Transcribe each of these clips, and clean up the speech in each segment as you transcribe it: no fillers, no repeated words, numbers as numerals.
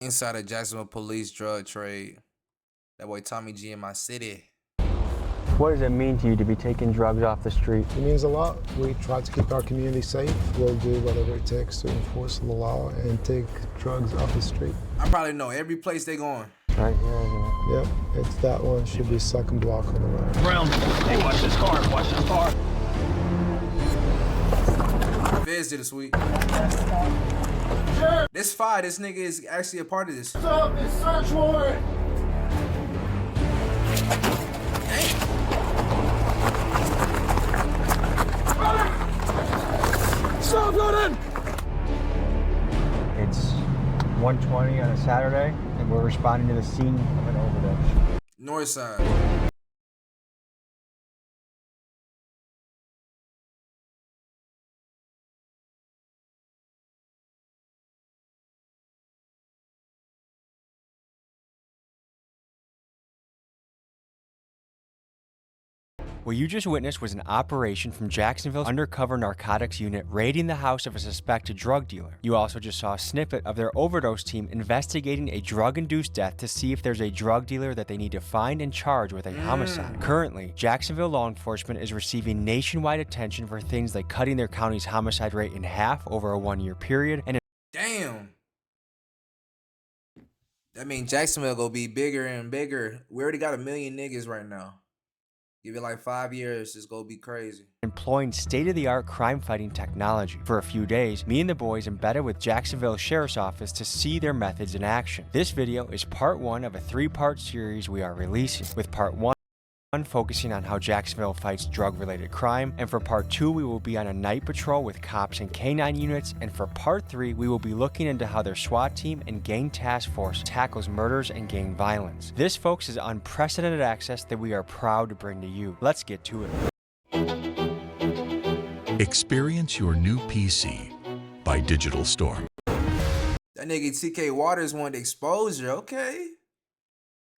Inside of Jacksonville police drug trade. That boy Tommy G in my city. What does it mean to you to be taking drugs off the street? It means a lot. We try to keep our community safe. We'll do whatever it takes to enforce the law and take drugs off the street. I probably know every place they going. Right here, isn't it? Yep, it's that one. Should be second block on the right. Round. Hey, watch this car. Watch this car. Vids did a sweep. This fire, this nigga is actually a part of this. What's up? It's search warrant. Stop running! It's 1:20 on a Saturday, and we're responding to the scene of an overdose. North side. What you just witnessed was an operation from Jacksonville's undercover narcotics unit raiding the house of a suspected drug dealer. You also just saw a snippet of their overdose team investigating a drug-induced death to see if there's a drug dealer that they need to find and charge with a homicide. Currently, Jacksonville law enforcement is receiving nationwide attention for things like cutting their county's homicide rate in half over a 1-year period and Damn. That means Jacksonville gonna be bigger and bigger. We already got 1 million niggas right now. Give it like 5 years, it's gonna be crazy. employing state-of-the-art crime-fighting technology. For a few days, me and the boys embedded with Jacksonville Sheriff's Office to see their methods in action. This video is part 1 of a 3-part series we are releasing, with part 1 focusing on how Jacksonville fights drug-related crime, and for part 2 we will be on a night patrol with cops and K9 units, and for part 3 we will be looking into how their SWAT team and gang task force tackles murders and gang violence. This, folks, is unprecedented access that we are proud to bring to you. Let's get to it. Experience your new PC by Digital Storm. That nigga TK Waters wanted exposure, okay?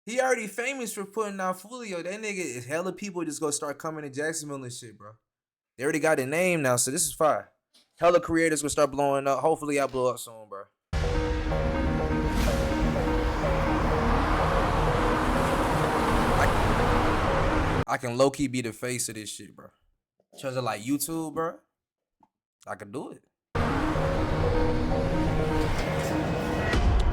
He already famous for putting out Fulio. That nigga is hella people just gonna start coming to Jacksonville and shit, bro. They already got a name now, so this is fire. Hella creators gonna start blowing up. Hopefully I blow up soon, bro. I can low-key be the face of this shit, bro. In terms of like YouTube, bro, I can do it.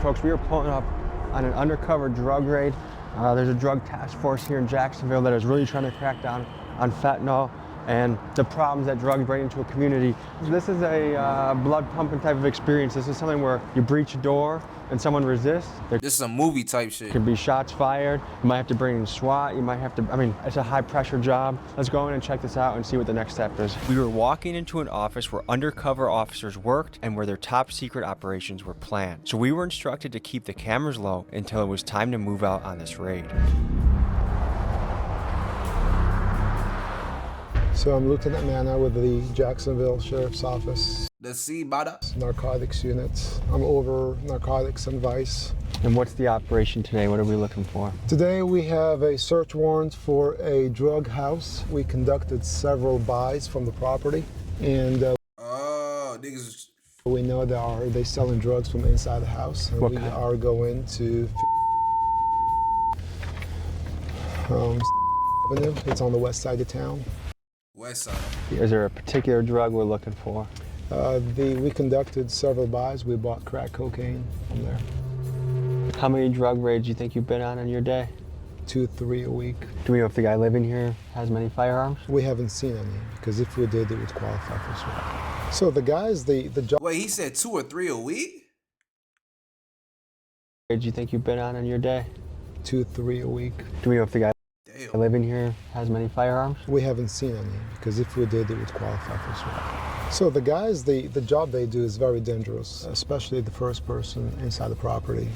Folks, we are pulling up on an undercover drug raid. There's a drug task force here in Jacksonville that is really trying to crack down on fentanyl and the problems that drugs bring into a community. This is a blood pumping type of experience. This is something where you breach a door and someone resists. There This is a movie type shit. could be shots fired. You might have to bring in SWAT. You might have to, it's a high pressure job. Let's go in and check this out and see what the next step is. We were walking into an office where undercover officers worked and where their top secret operations were planned. So we were instructed to keep the cameras low until it was time to move out on this raid. So I'm Lieutenant Manna with the Jacksonville Sheriff's Office The C Bada. narcotics unit. I'm over narcotics and vice. And what's the operation today? What are we looking for? Today we have a search warrant for a drug house. We conducted several buys from the property, and Oh, niggas. we know they selling drugs from inside the house, and What we kind? are going to Avenue. It's on the west side of town. West side. Is there a particular drug we're looking for? We conducted several buys. We bought crack cocaine from there. How many drug raids do you think you've been on in your day? 2-3 a week. Do we know if the guy living here has many firearms? We haven't seen any, because if we did, it would qualify for SWAT. So the guys, the job. Wait, he said 2 or 3 a week? Do you think you've been on in your day? 2-3 a week. Do we know if the guy Damn. living here has many firearms? We haven't seen any, because if we did, it would qualify for SWAT. So the guys, the job they do is very dangerous, especially the first person inside the property,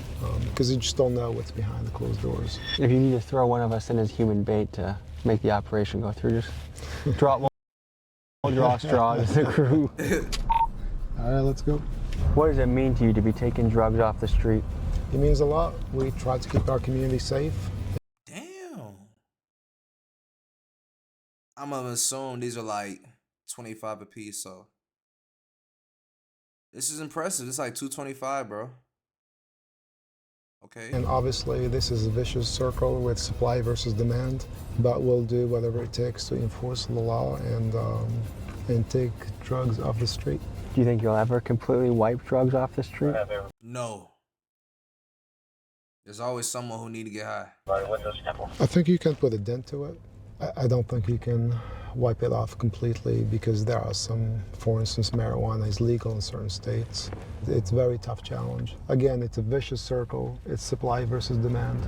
because you just don't know what's behind the closed doors. If you need to throw one of us in as human bait to make the operation go through, just we'll draw straws as a crew. All right, let's go. What does it mean to you to be taking drugs off the street? It means a lot. We try to keep our community safe. Damn. I'm gonna assume these are like 25 a piece, so this is impressive. It's like 225, bro. Okay. And obviously, this is a vicious circle with supply versus demand, but we'll do whatever it takes to enforce the law and take drugs off the street. Do you think you'll ever completely wipe drugs off the street? No. There's always someone who need to get high. I think you can put a dent to it. I don't think you can wipe it off completely because there are some, for instance, marijuana is legal in certain states. It's a very tough challenge. Again, it's a vicious circle. It's supply versus demand.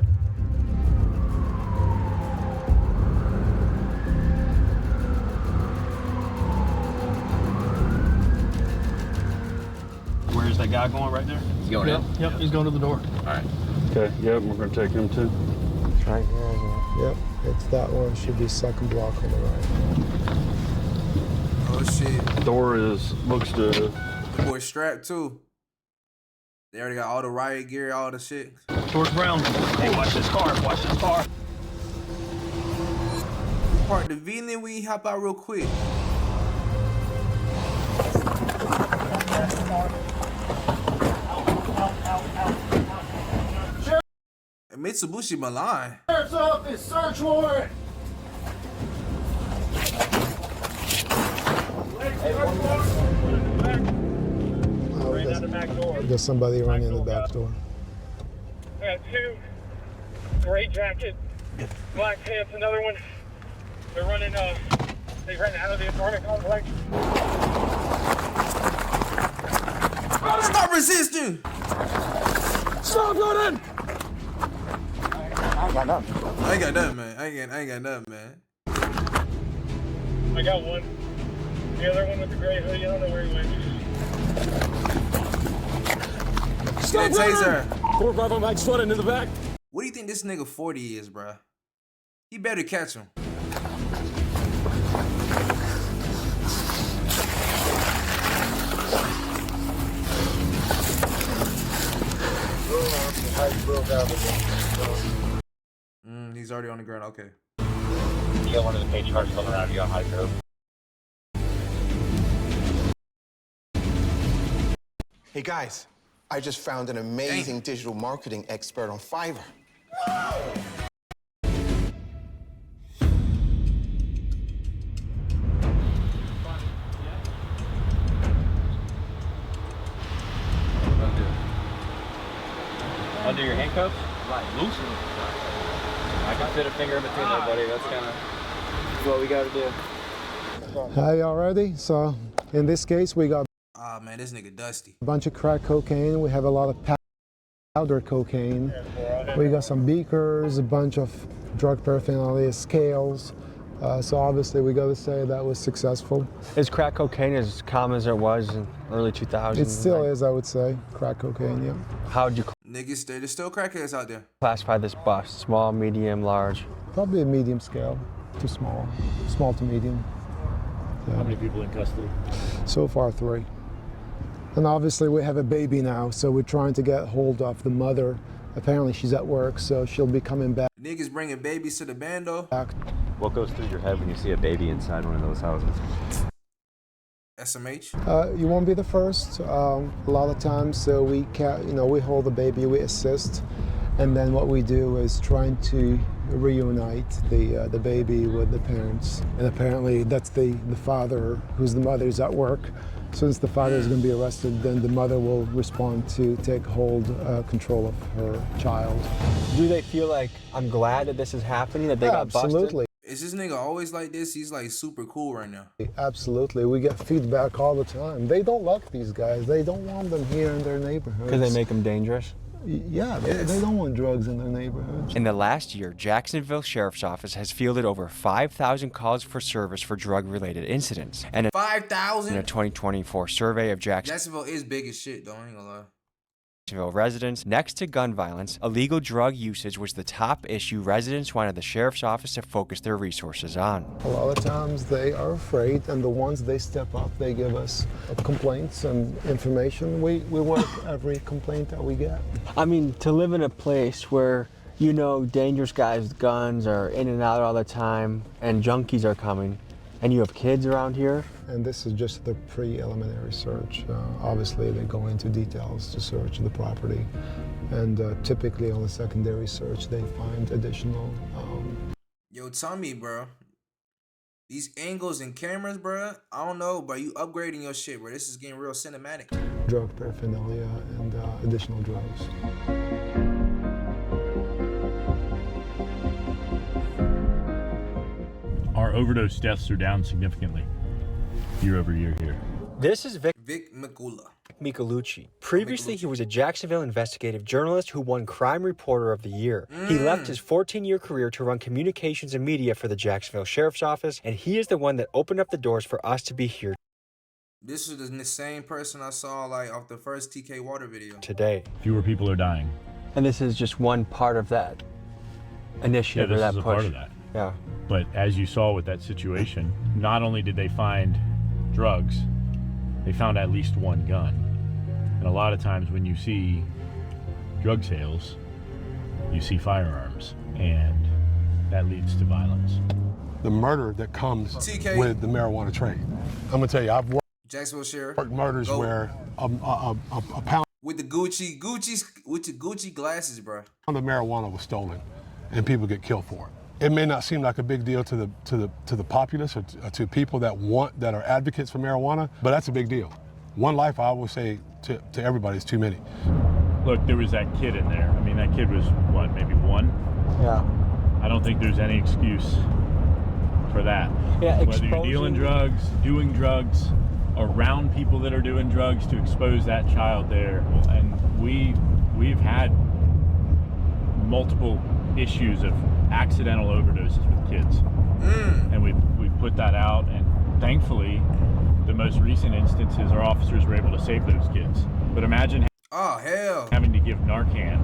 Where's that guy going right there? He's going in? Yep, he's going to the door. All right. Okay, yep, we're going to take him too. It's right here, isn't it? Yep, it's that one. Should be second block on the right. Oh shit. Door looks to. The boy strapped too. They already got all the riot gear, all the shit. Door's brown. Hey, watch this car, watch this car. Park the V and then we hop out real quick. Mitsubishi Milan. Sheriff's office, search warrant! There's somebody running in the back door. I got two, gray jacket, black pants, another one. They're running, they ran out of the apartment complex. Stop resisting! Stop running! I ain't got nothing, man. I ain't got nothing, man. I got one. The other one with the gray hoodie, I don't know where he went. Stop taser. 4-5 Mike's flooding in the back. What do you think this nigga 40 is, bruh? He better catch him. He's already on the ground. Okay. You got one of the page cars coming around you on high curve. Hey guys, I just found an amazing digital marketing expert on Fiverr. Under your handcuffs? Loosen. I can fit a finger in between there, buddy. That's kind of what we got to do. Hi, y'all ready? So, in this case, we got Ah, man, this nigga dusty. a bunch of crack cocaine. We have a lot of powder cocaine. We got some beakers, a bunch of drug paraphernalia, scales. So obviously we got to say that was successful. Is crack cocaine as common as it was in early 2000s? It still is, I would say, crack cocaine, yeah. How would you Niggas, there's still crackheads out there. classify this bust? Small, medium, large? Probably a medium scale to small, small to medium. How many people in custody? So far, 3. And obviously we have a baby now, so we're trying to get hold of the mother. Apparently she's at work, so she'll be coming back. Niggas bringing babies to the bando. What goes through your head when you see a baby inside one of those houses? SMH. You won't be the first. A lot of times, so we we hold the baby, we assist, and then what we do is trying to reunite the baby with the parents. And apparently, that's the father, who's the mother, is at work. Since the father is going to be arrested, then the mother will respond to take control of her child. Do they feel like, I'm glad that this is happening, that they got busted? Absolutely. Is this nigga always like this? He's like super cool right now. Absolutely. We get feedback all the time. They don't like these guys. They don't want them here in their neighborhoods. Because they make them dangerous? Yeah, they don't want drugs in their neighborhoods. In the last year, Jacksonville Sheriff's Office has fielded over 5,000 calls for service for drug-related incidents. And in 5,000? a 2024 survey of Jacksonville is big as shit, though. I ain't gonna lie. Jacksonville residents, next to gun violence, illegal drug usage was the top issue residents wanted the Sheriff's Office to focus their resources on. A lot of times they are afraid, and the ones they step up, they give us complaints and information. We work every complaint that we get. I mean, to live in a place where, you know, dangerous guys with guns are in and out all the time, and junkies are coming, and you have kids around here. And this is just the preliminary search. Obviously, they go into details to search the property. And typically on the secondary search, they find additional. Yo, Tommy, bro. These angles and cameras, bro. I don't know, but you upgrading your shit, bro. This is getting real cinematic. Drug paraphernalia and additional drugs. Our overdose deaths are down significantly year over year here. This is Vic Mikula. Michelucci. Previously, he was a Jacksonville investigative journalist who won Crime Reporter of the Year. He left his 14-year career to run communications and media for the Jacksonville Sheriff's Office, and he is the one that opened up the doors for us to be here This is the same person I saw like off the first TK Water video. today. Fewer people are dying. And this is just one part of that initiative Yeah, or this that is a push. part of that. Yeah. But as you saw with that situation, not only did they find drugs, they found at least one gun. And a lot of times when you see drug sales, you see firearms, and that leads to violence. The murder that comes TK. with the marijuana trade. I'm gonna tell you, I've Jacksonville Sheriff. worked murders where a pound With the Gucci glasses, bro. of marijuana was stolen, and people get killed for it. It may not seem like a big deal to the populace or to people that are advocates for marijuana, but that's a big deal. One life, I always say to everybody, is too many. Look, there was that kid in there. I mean, that kid was, what, maybe one? Yeah. I don't think there's any excuse for that. Yeah, Whether you're dealing drugs, doing drugs, around people that are doing drugs, to expose that child there. And we've had multiple issues of accidental overdoses with kids. And we've put that out, and thankfully, the most recent instances, our officers were able to save those kids. But imagine having to give Narcan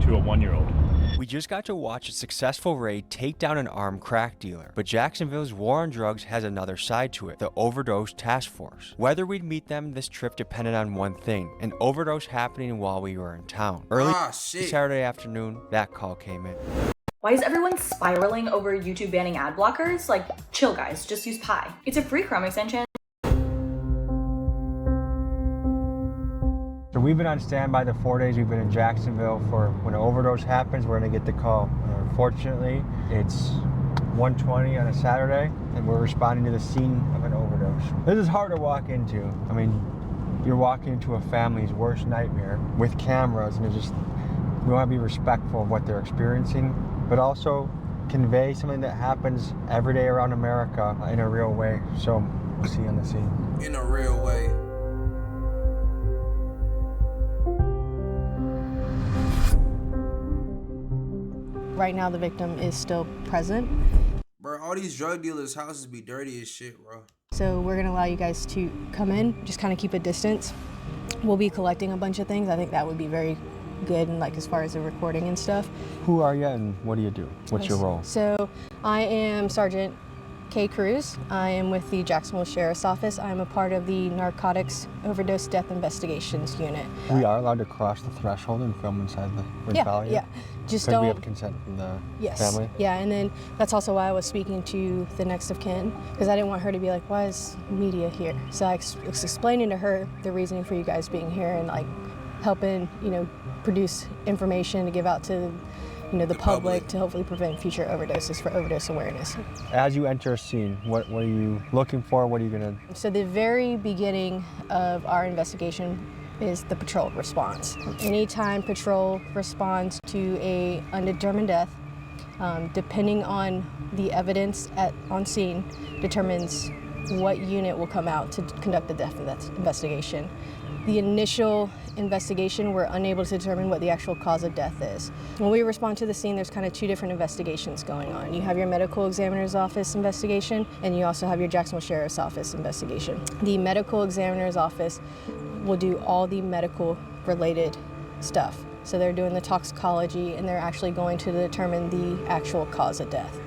to a 1-year-old. We just got to watch a successful raid take down an armed crack dealer, but Jacksonville's war on drugs has another side to it, the Overdose Task Force. Whether we'd meet them this trip depended on one thing, an overdose happening while we were in town. Early Saturday afternoon, that call came in. Why is everyone spiraling over YouTube banning ad blockers? Like, chill guys, just use Pi. It's a free Chrome extension. So we've been on standby the 4 days we've been in Jacksonville for when an overdose happens, we're gonna get the call. Unfortunately, it's 1:20 on a Saturday, and we're responding to the scene of an overdose. This is hard to walk into. I mean, you're walking into a family's worst nightmare with cameras, and it's just, we wanna be respectful of what they're experiencing, but also convey something that happens every day around America in a real way. So, we'll see you on the scene. In a real way. Right now, the victim is still present. Bro, all these drug dealers' houses be dirty as shit, bro. So we're gonna allow you guys to come in, just kind of keep a distance. We'll be collecting a bunch of things. I think that would be very good, and like as far as the recording and stuff. Who are you and what do you do? What's your role? So I am Sergeant Kay Cruz. I am with the Jacksonville Sheriff's Office. I'm a part of the Narcotics Overdose Death Investigations Unit. We are allowed to cross the threshold and film inside the mentality? Yeah. Just because don't. we have consent from the family? Yeah, and then that's also why I was speaking to the next of kin, because I didn't want her to be like, why is media here? So I was explaining to her the reasoning for you guys being here and like helping, produce information to give out to, the public to hopefully prevent future overdoses for overdose awareness. As you enter a scene, what are you looking for? What are you gonna? So the very beginning of our investigation is the patrol response. Anytime patrol responds to a undetermined death, depending on the evidence on scene, determines what unit will come out to conduct the death investigation. The initial investigation, we're unable to determine what the actual cause of death is. When we respond to the scene, there's kind of two different investigations going on. You have your medical examiner's office investigation, and you also have your Jacksonville Sheriff's Office investigation. The medical examiner's office will do all the medical related stuff. So they're doing the toxicology, and they're actually going to determine the actual cause of death.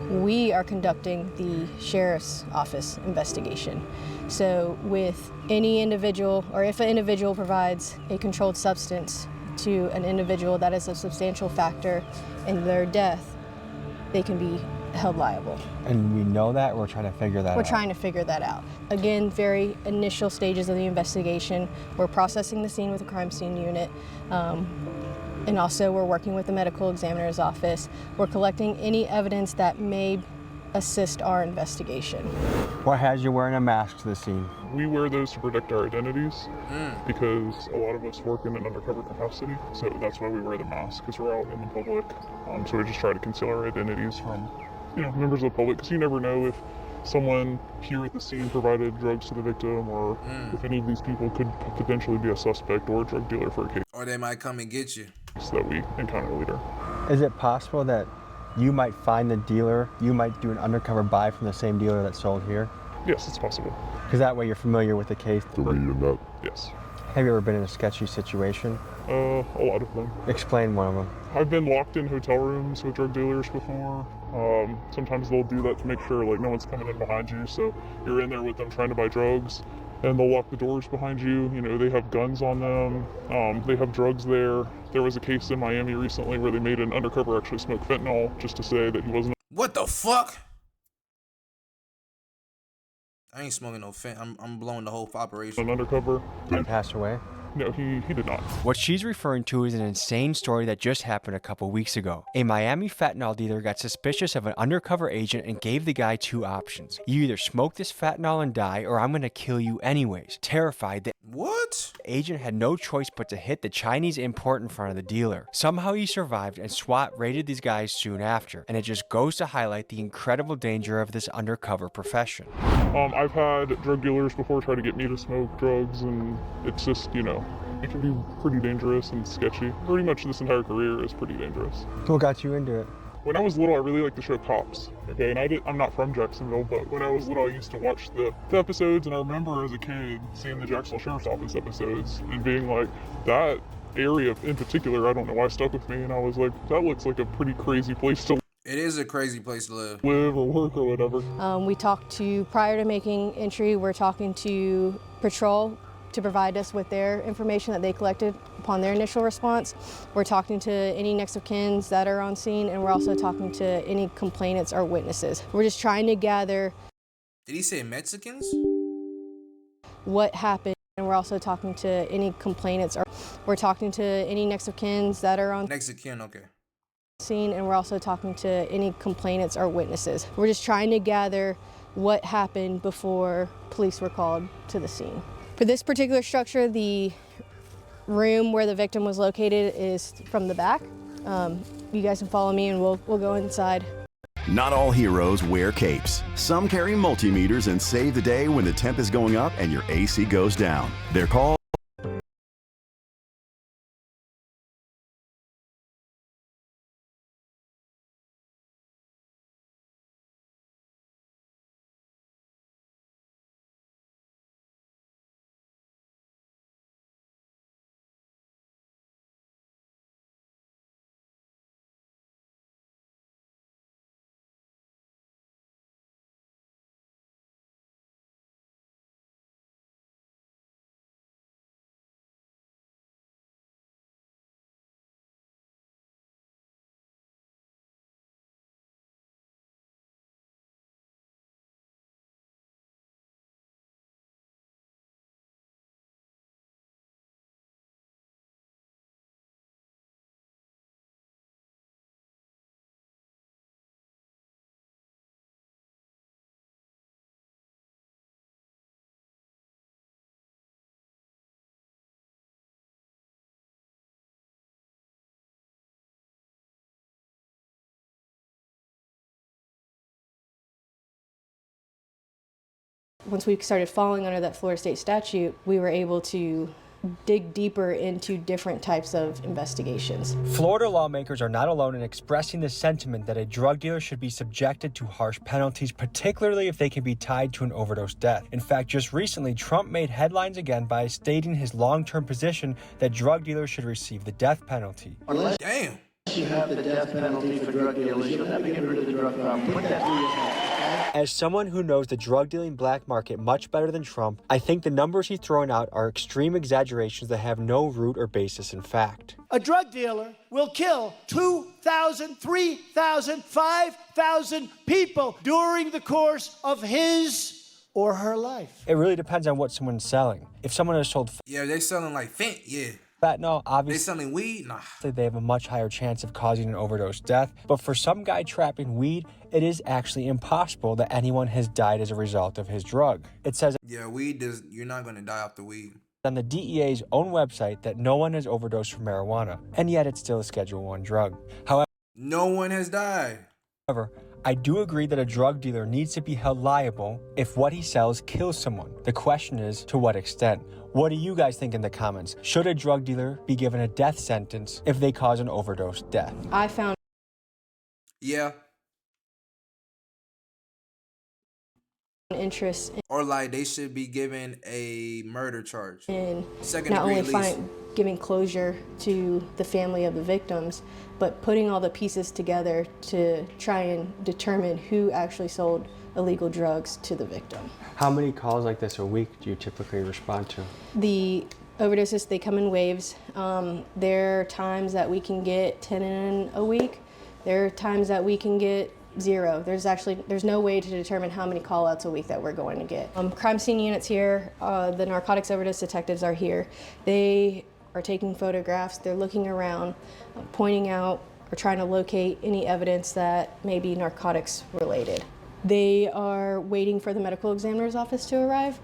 We are conducting the Sheriff's Office investigation. So with any individual, or if an individual provides a controlled substance to an individual that is a substantial factor in their death, they can be held liable. And we know that, or we're trying to figure that out? We're trying to figure that out. Again, very initial stages of the investigation. We're processing the scene with the crime scene unit. And also we're working with the medical examiner's office. We're collecting any evidence that may assist our investigation. What has you wearing a mask to the scene? We wear those to protect our identities because a lot of us work in an undercover capacity, so that's why we wear the mask, because we're out in the public. So we just try to conceal our identities from, members of the public, because you never know if someone here at the scene provided drugs to the victim, or if any of these people could potentially be a suspect or a drug dealer for a case. Or they might come and get you. So that we encounter later. Is it possible that you might find the dealer, you might do an undercover buy from the same dealer that sold here? Yes, it's possible. Because that way you're familiar with the case. Yes. Have you ever been in a sketchy situation? A lot of them. Explain one of them. I've been locked in hotel rooms with drug dealers before. Sometimes they'll do that to make sure like no one's coming in behind you, so you're in there with them trying to buy drugs, and they'll lock the doors behind you. They have guns on them. They have drugs there. There was a case in Miami recently where they made an undercover actually smoke fentanyl just to say that he wasn't. What the fuck? I ain't smoking no fent. I'm blowing the whole operation. An undercover. Did he pass away? No, he did not. What she's referring to is an insane story that just happened a couple weeks ago. A Miami fentanyl dealer got suspicious of an undercover agent and gave the guy two options. You either smoke this fentanyl and die, or I'm gonna kill you anyways. Terrified, the agent had no choice but to hit the Chinese import in front of the dealer. Somehow he survived, and SWAT raided these guys soon after. And it just goes to highlight the incredible danger of this undercover profession. I've had drug dealers before try to get me to smoke drugs, and it's just, it can be pretty dangerous and sketchy. Pretty much this entire career is pretty dangerous. What got you into it? When I was little, I really liked the show Cops. Okay, and I'm not from Jacksonville, but when I was little, I used to watch the episodes, and I remember as a kid seeing the Jacksonville Sheriff's Office episodes and being like, that area in particular, I don't know why, stuck with me, and I was like, that looks like a pretty crazy place to live. It is a crazy place to live. Live or work or whatever. We talked to, prior to making entry, we're talking to patrol to provide us with their information that they collected upon their initial response. We're talking to any next of kins that are on scene, and we're also talking to any complainants or witnesses. We're just trying to gather. Did he say Mexicans? What happened, and we're also talking to any complainants, or we're talking to any next of kins that are on next of kin, okay. Scene, and we're also talking to any complainants or witnesses. We're just trying to gather what happened before police were called to the scene. For this particular structure, the room where the victim was located is from the back. You guys can follow me and we'll go inside. Not all heroes wear capes. Some carry multimeters and save the day when the temp is going up and your AC goes down. They're called Once we started falling under that Florida state statute, we were able to dig deeper into different types of investigations. Florida lawmakers are not alone in expressing the sentiment that a drug dealer should be subjected to harsh penalties, particularly if they can be tied to an overdose death. In fact, just recently, Trump made headlines again by stating his long-term position that drug dealers should receive the death penalty. Damn. You have the death penalty for drug dealers. You'll never get rid of the drug problem. Put that through your head. As someone who knows the drug dealing black market much better than Trump, I think the numbers he's throwing out are extreme exaggerations that have no root or basis in fact. A drug dealer will kill 2,000, 3,000, 5,000 people during the course of his or her life. It really depends on what someone's selling. If someone has sold Yeah, they selling like fent, yeah. fentanyl, obviously They selling weed? Nah. they have a much higher chance of causing an overdose death. But for some guy trapping weed, it is actually impossible that anyone has died as a result of his drug. It says Yeah, weed does, you're not gonna die off the weed. on the DEA's own website that no one has overdosed from marijuana, and yet it's still a Schedule 1 drug. However, no one has died. I do agree that a drug dealer needs to be held liable if what he sells kills someone. The question is, to what extent? What do you guys think in the comments? Should a drug dealer be given a death sentence if they cause an overdose death? I found Yeah. interest Or like they should be given a murder charge. in Second not degree only at least. giving closure to the family of the victims, but putting all the pieces together to try and determine who actually sold illegal drugs to the victim. How many calls like this a week do you typically respond to? The overdoses, they come in waves. There are times that we can get 10 in a week. There are times that we can get 0. There's no way to determine how many call outs a week that we're going to get. Crime scene units here, the narcotics overdose detectives are here. They are taking photographs, they're looking around, pointing out or trying to locate any evidence that may be narcotics related. They are waiting for the medical examiner's office to arrive.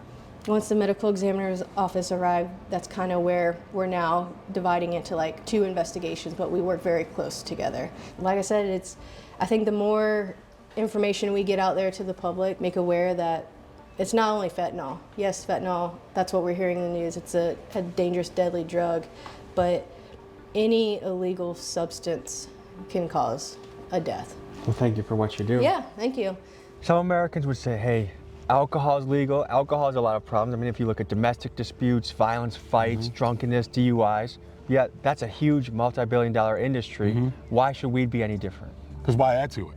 Once the medical examiner's office arrives, that's kind of where we're now dividing into like 2 investigations, but we work very close together. Like I said, I think the more information we get out there to the public, make aware that it's not only fentanyl. Yes, fentanyl, that's what we're hearing in the news. It's a dangerous, deadly drug, but any illegal substance can cause a death. Well, thank you for what you do. Yeah, thank you. Some Americans would say, hey, alcohol is legal. Alcohol has a lot of problems. I mean, if you look at domestic disputes, violence, fights, drunkenness, DUIs, yet that's a huge multi-billion-dollar industry. Why should weed be any different? Because why add to it?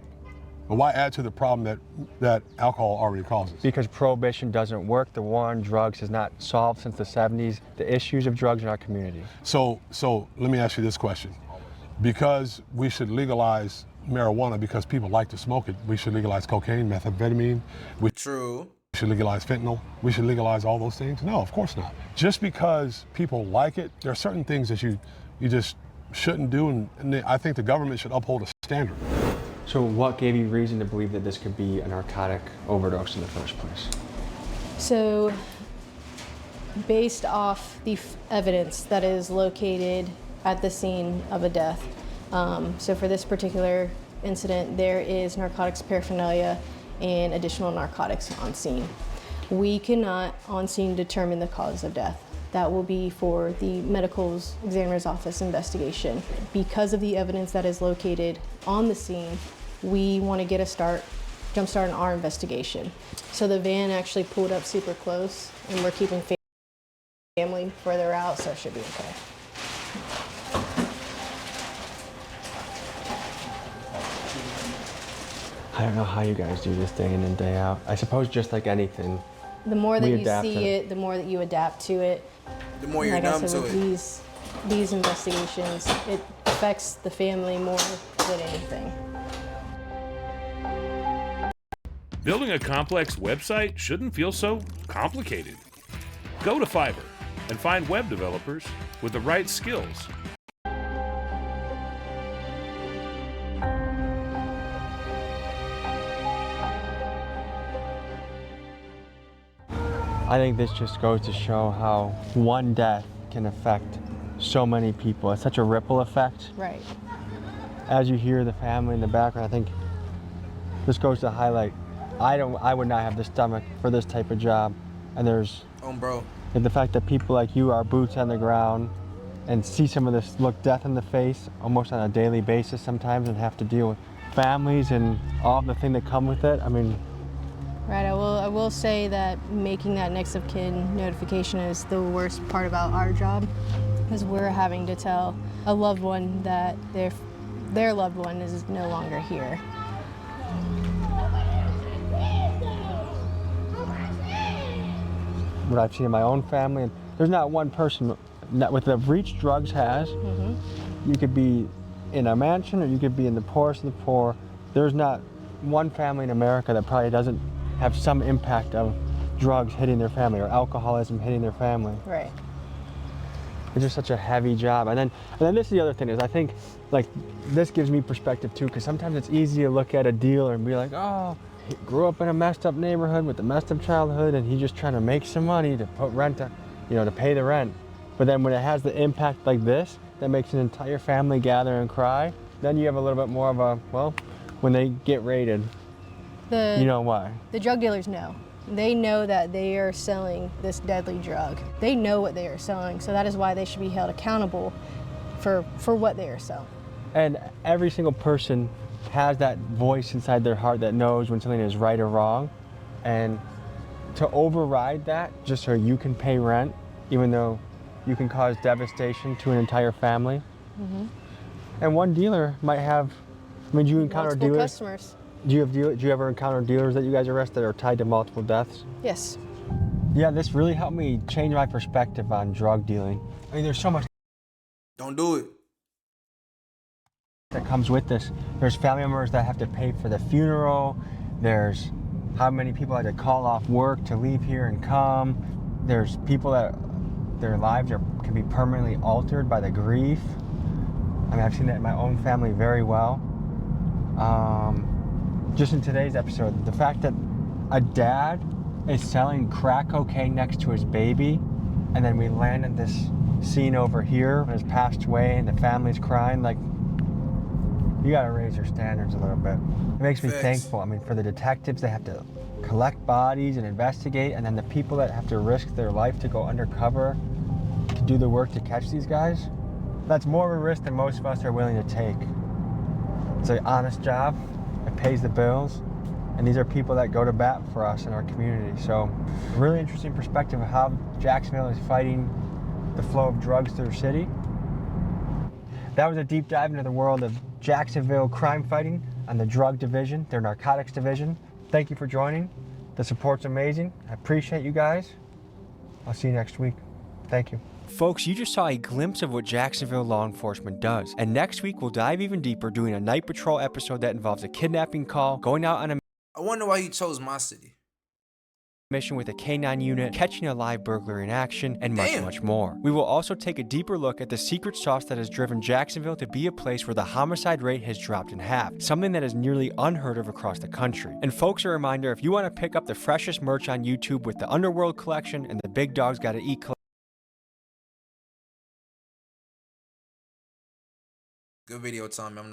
But why add to the problem that alcohol already causes? Because prohibition doesn't work. The war on drugs has not solved since the 70s the issues of drugs in our community. So let me ask you this question. Because we should legalize marijuana because people like to smoke it, we should legalize cocaine, methamphetamine. We should legalize fentanyl. We should legalize all those things? No, of course not. Just because people like it, there are certain things that you just shouldn't do, and I think the government should uphold a standard. So what gave you reason to believe that this could be a narcotic overdose in the first place? So, based off the evidence that is located at the scene of a death, so for this particular incident, there is narcotics paraphernalia and additional narcotics on scene. We cannot on scene determine the cause of death. That will be for the medical examiner's office investigation. Because of the evidence that is located on the scene, we want to get a jump start on our investigation. So the van actually pulled up super close, and we're keeping family further out, so it should be okay. I don't know how you guys do this day in and day out. I suppose just like anything, The more that we you adapt see to it, the more that you adapt to it. The more you're like numb I said, to with it. these investigations, it affects the family more than anything. Building a complex website shouldn't feel so complicated. Go to Fiverr and find web developers with the right skills. I think this just goes to show how one death can affect so many people. It's such a ripple effect. Right. As you hear the family in the background, I think this goes to highlight, I would not have the stomach for this type of job. And there's Bro. and the fact that people like you are boots on the ground and see some of this, look death in the face almost on a daily basis sometimes, and have to deal with families and all the thing that come with it. I mean, Right, I will say that making that next of kin notification is the worst part about our job, because we're having to tell a loved one that their loved one is no longer here. what I've seen in my own family. And there's not one person, with the reach drugs has, you could be in a mansion or you could be in the poorest of the poor. There's not one family in America that probably doesn't have some impact of drugs hitting their family or alcoholism hitting their family. Right. It's just such a heavy job. And then this is the other thing is I think like this gives me perspective too, because sometimes it's easy to look at a dealer and be like, oh, he grew up in a messed up neighborhood with a messed up childhood and he's just trying to make some money to put rent, to pay the rent. But then when it has the impact like this, that makes an entire family gather and cry, then you have a little bit more of a, well, when they get raided, you know why. The drug dealers know. They know that they are selling this deadly drug. They know what they are selling, so that is why they should be held accountable for what they are selling. And every single person has that voice inside their heart that knows when something is right or wrong. And to override that just so you can pay rent, even though you can cause devastation to an entire family. And one dealer might have, do you encounter multiple dealers? Customers. Do you ever encounter dealers that you guys arrest that are tied to multiple deaths? Yes. Yeah, this really helped me change my perspective on drug dealing. I mean, there's so much. Don't do it. That comes with this. There's family members that have to pay for the funeral. There's how many people had to call off work to leave here and come. There's people that their lives can be permanently altered by the grief. I mean, I've seen that in my own family very well. Just in today's episode, the fact that a dad is selling crack cocaine next to his baby, and then we land in this scene over here when he's passed away and the family's crying, like, you gotta raise your standards a little bit. It makes me thankful. I mean, for the detectives, they have to collect bodies and investigate, and then the people that have to risk their life to go undercover to do the work to catch these guys, that's more of a risk than most of us are willing to take. It's an honest job, it pays the bills, and these are people that go to bat for us in our community. So, a really interesting perspective of how Jacksonville is fighting the flow of drugs through the city. That was a deep dive into the world of Jacksonville crime fighting and the drug division, their narcotics division. Thank you for joining. The support's amazing. I appreciate you guys. I'll see you next week. Thank you. Folks, you just saw a glimpse of what Jacksonville law enforcement does. And next week, we'll dive even deeper, doing a night patrol episode that involves a kidnapping call, going out on a I wonder why you chose my city. mission with a K9 unit, catching a live burglar in action, and much more. We will also take a deeper look at the secret sauce that has driven Jacksonville to be a place where the homicide rate has dropped in half, something that is nearly unheard of across the country. And folks, a reminder, if you want to pick up the freshest merch on YouTube with the Underworld collection and the Big Dogs Gotta Eat collection, Good video, Tommy. I'm not